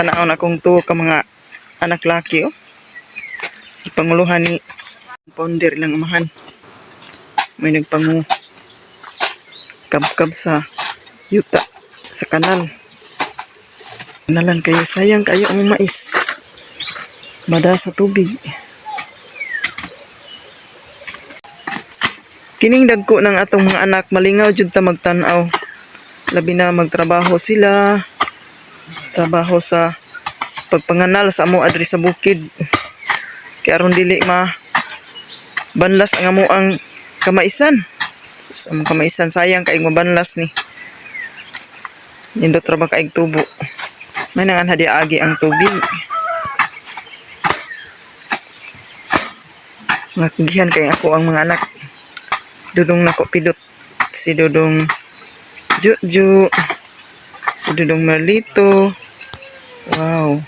Naon akong tuo ka mga anak laki oh. Ipanguluhan ni founder lang amahan. May nagpangu kabkab sa yuta sa kanal. Nalan kayo, sayang kayo ang mais. Mada sa tubig. Kining dagko ng atong mga anak malingaw jud ta magtan-aw. Labi na magtrabaho sila. Trabaho sa pagpanganal sa amo adri sa bukid. Kaya aron dili banlas ang amo ang kamaisan. Sa among kamaisan sayang kay mabanlas ni. Nindot ra ba kaig tubo. May nangan hadi agi ang tubig. Nakigihan kay ako ang mga anak. Dudong nako pidot. Si Dudong Juju. Si Dudong Marlito. Wow.